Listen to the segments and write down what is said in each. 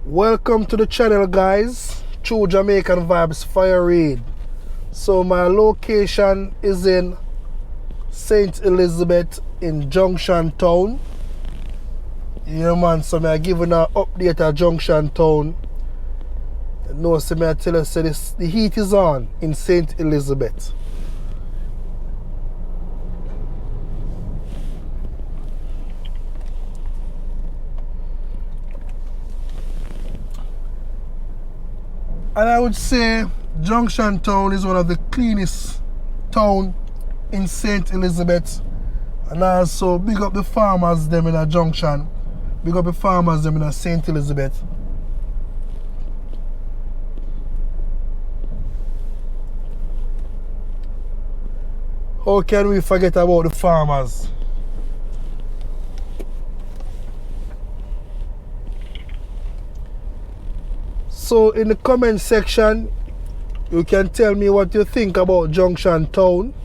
Welcome to the channel, guys. True Jamaican Vibes, Fire Reid. So my location is in St. Elizabeth in Junction town. Yeah man, so I giving an update at Junction town. No, so I tell you, so the heat is on in St. Elizabeth. And I would say Junction town is one of the cleanest town in St. Elizabeth. And also big up the farmers them in a Junction. Big up the farmers them in a St. Elizabeth. How can we forget about the farmers? So in the comment section, you can tell me what you think about Junction town.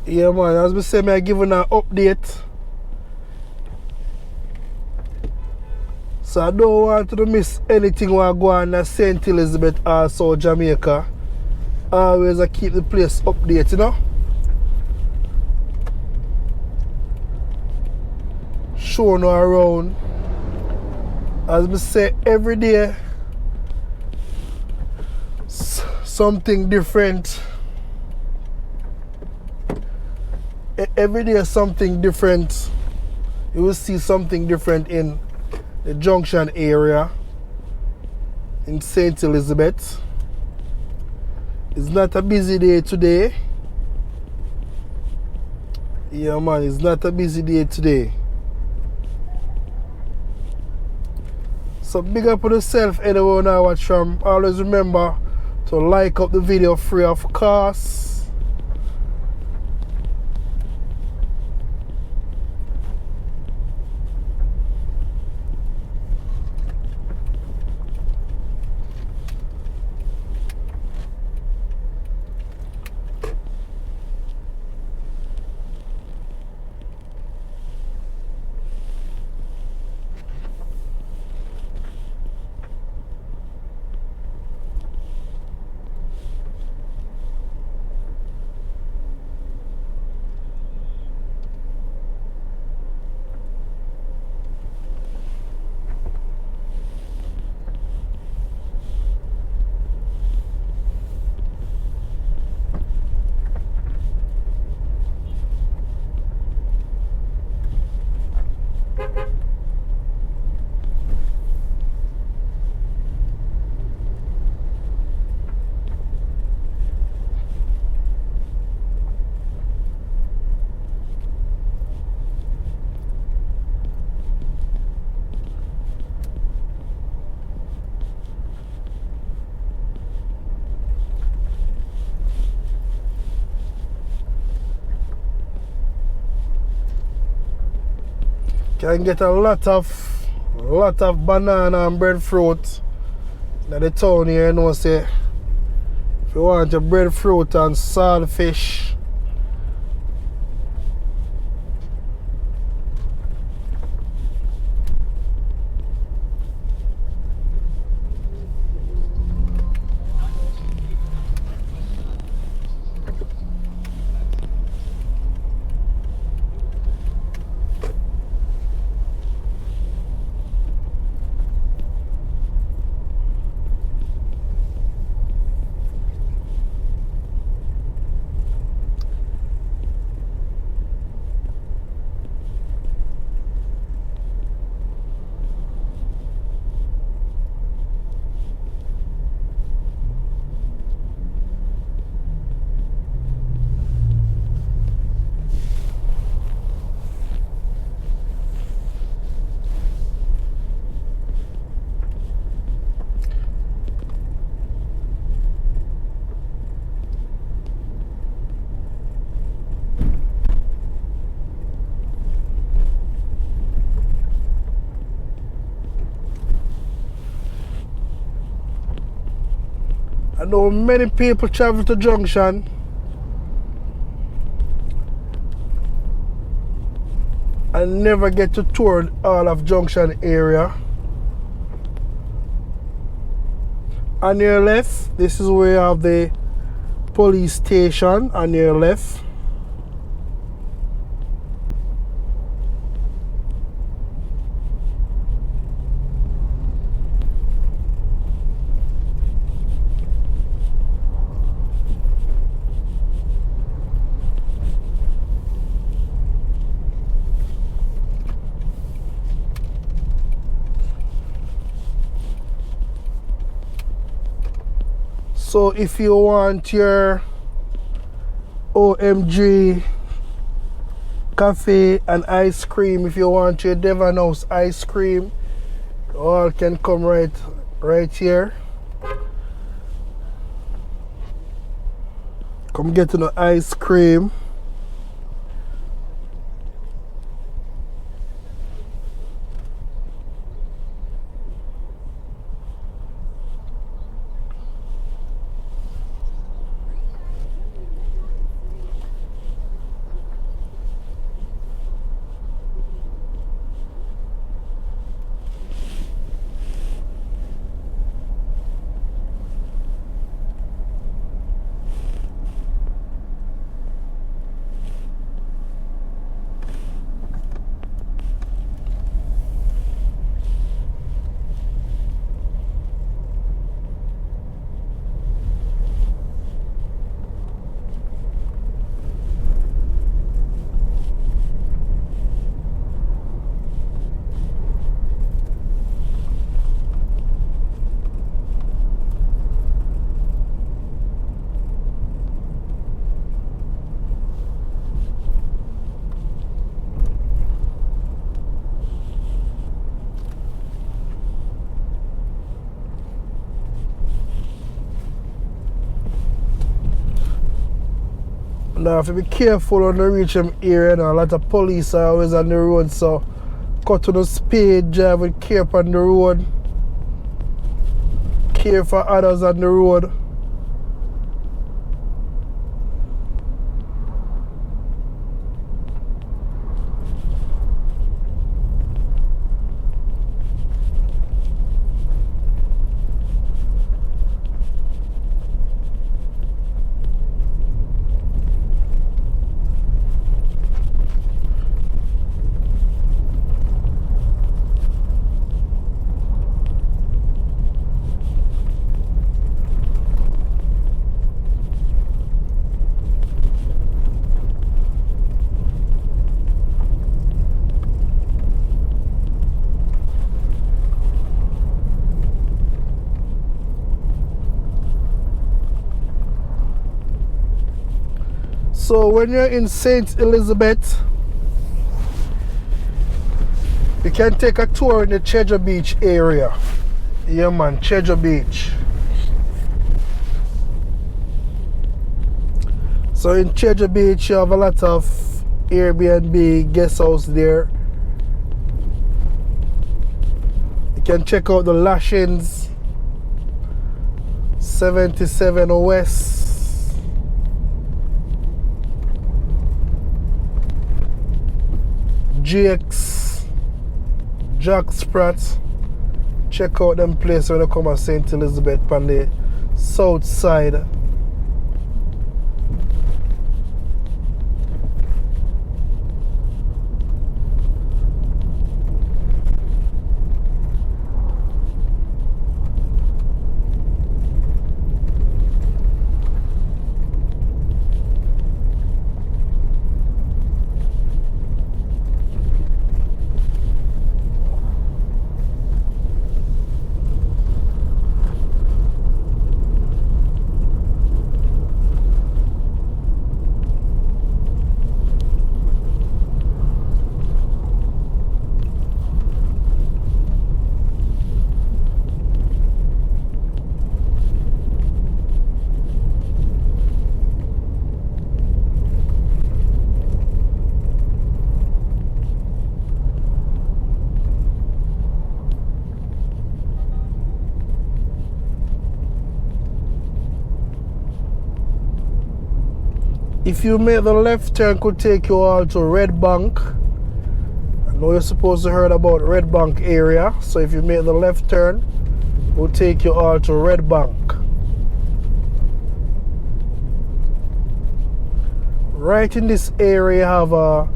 Yeah man, as we say, I giving an update. So I don't want to miss anything while going to St. Elizabeth or South Jamaica. Always I keep the place updated, you know. Show no around. As I say, every day something different. Every day something different. You will see something different in the Junction area in St. Elizabeth. It's not a busy day today. Yeah man, it's not a busy day today. So big up on yourself anyone I watch from. Always remember to like up the video free of cost. Can get a lot of banana and breadfruit in the town here, you know, say if you want your breadfruit and saltfish. I know many people travel to Junction I never get to tour all of Junction area. On your left, this is where you have the police station on your left. So if you want your OMG cafe and ice cream, if you want your Devon House ice cream, you all can come right here. Come get the ice cream. Now have to be careful when you reach them area. A lot of police are always on the road, so cut to the speed, drive with care on the road. Care for others on the road. So when you're in St. Elizabeth, you can take a tour in the Treasure Beach area. Yeah man, Treasure Beach. So in Treasure Beach you have a lot of Airbnb guest house there. You can check out the Lashings 77 West. GX, Jack Spratt. Check out them place when you come to St. Elizabeth on the south side. If you make the left turn, could take you all to Red Bank. Now you're supposed to heard about Red Bank area. So if you make the left turn, we'll take you all to Red Bank. Right in this area you have a,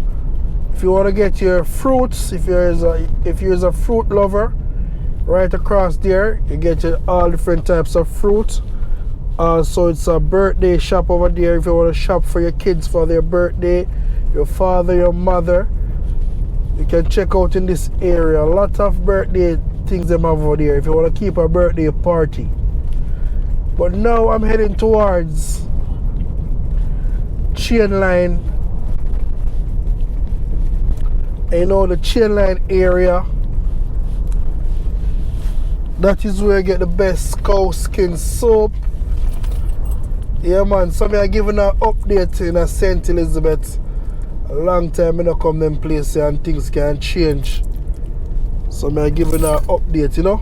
if you want to get your fruits, if you're a fruit lover, right across there you get all different types of fruit. So it's a birthday shop over there if you want to shop for your kids for their birthday, your father, your mother. You can check out in this area. A lot of birthday things them have over there if you want to keep a birthday party. But now I'm heading towards Chain Line. And you know the Chain Line area, that is where you get the best cow skin soap. Yeah man, so I giving an update in St. Elizabeth. A long time I don't come them places and things can change. So I giving an update, you know.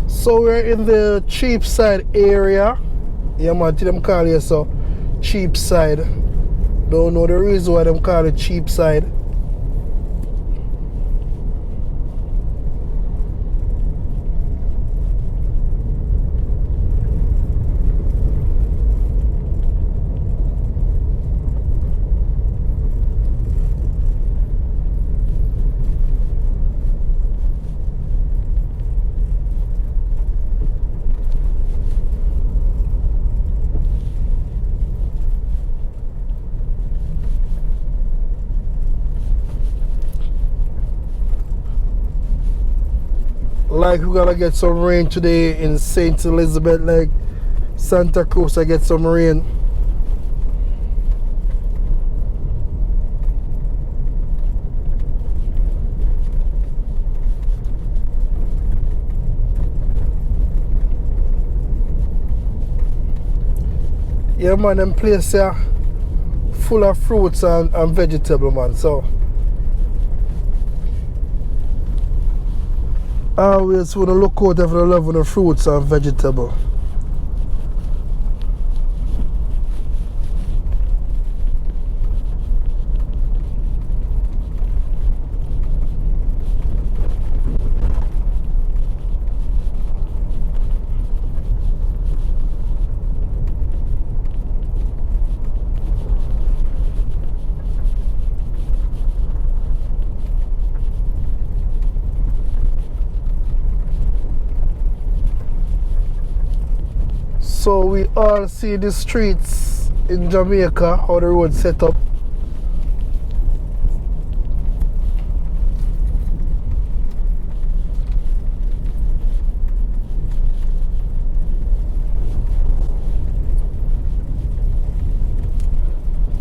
So we're in the Cheapside area. Yeah man, them call it so Cheapside. Don't know the reason why them call it Cheapside. Like we're gonna get some rain today in St. Elizabeth, like Santa Cruz I get some rain. Yeah man, them place here full of fruits and vegetable man, so I always want to look out for the love of the fruits and vegetable. So we all see the streets in Jamaica, how the road set up.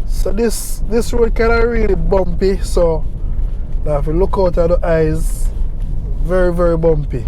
So this road kind of really bumpy, so now if you look out at the eyes, very, very bumpy.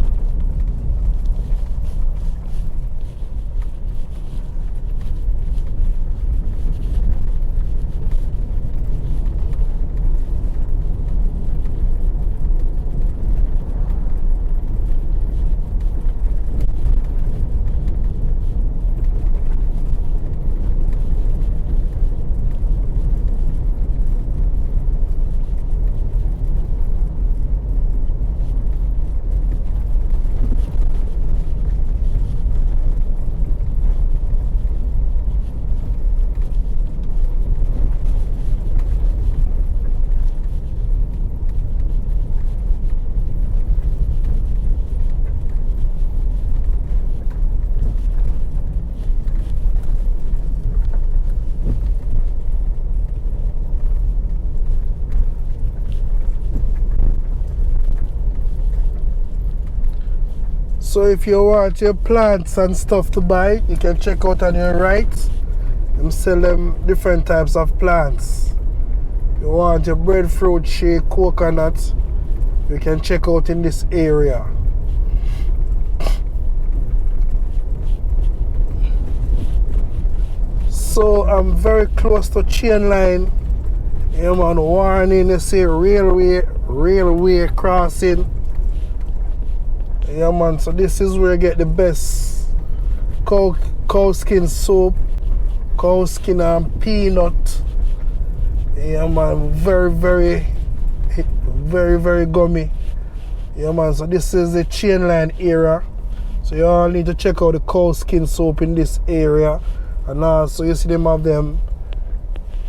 So if you want your plants and stuff to buy, you can check out on your right. Them sell them different types of plants. You want your breadfruit, shake, coconut, you can check out in this area. So I'm very close to chain line. Yeah man, warning, you see railway crossing. Yeah man, so this is where you get the best cow skin soup, cow skin and peanut. Yeah man, very gummy. Yeah man, so this is the chain line area. So you all need to check out the cow skin soup in this area. And also you see them have them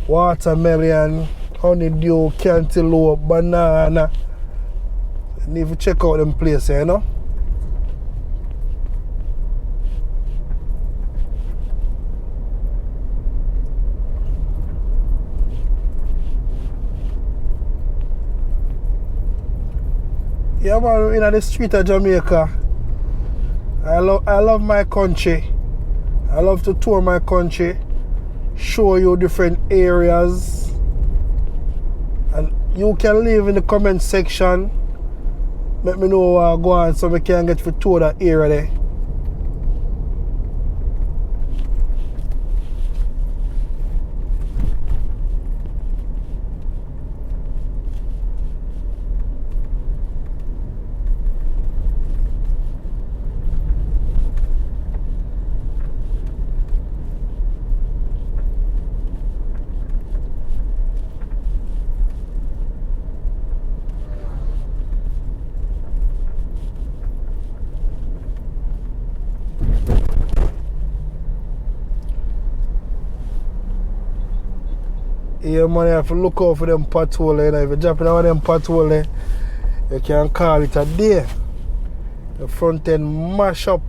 watermelon, honeydew, cantaloupe, banana. You need to check out them places, you know. Yeah man, in the street of Jamaica. I love my country. I love to tour my country, show you different areas, and you can leave in the comment section. Let me know where I go on so we can get to tour that area there. Yeah man, you have to look out for them potholes. You know? If you drop in one of them potholes, you can call it a day. The front end mash up.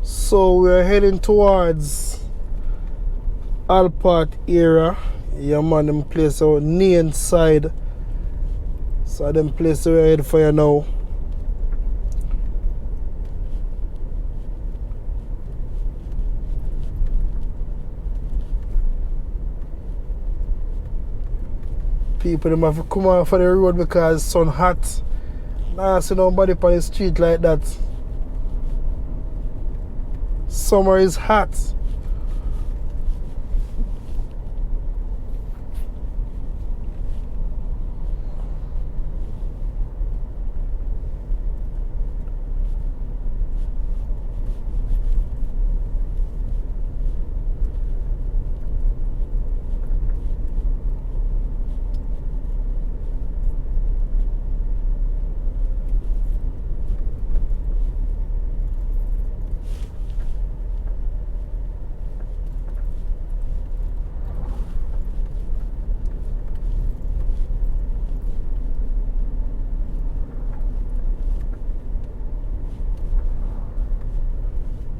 So we're heading towards Alpart area. Yeah man, them place out near inside. So them place we're heading for you now. People them have to come out for the road because it's sun hot. Nah, see nobody on the street like that. Summer is hot.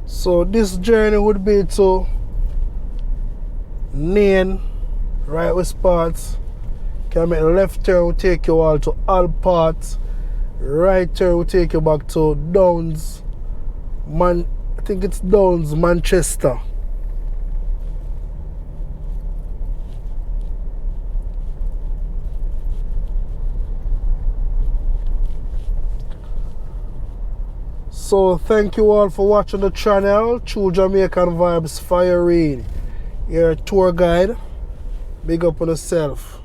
So this journey would be to Nain, right with spots. Can make a left turn will take you all to Alpart. Right turn will take you back to Downs. I think it's Downs, Manchester. So thank you all for watching the channel. True Jamaican Vibes, Fire Reid, your tour guide. Big up on yourself.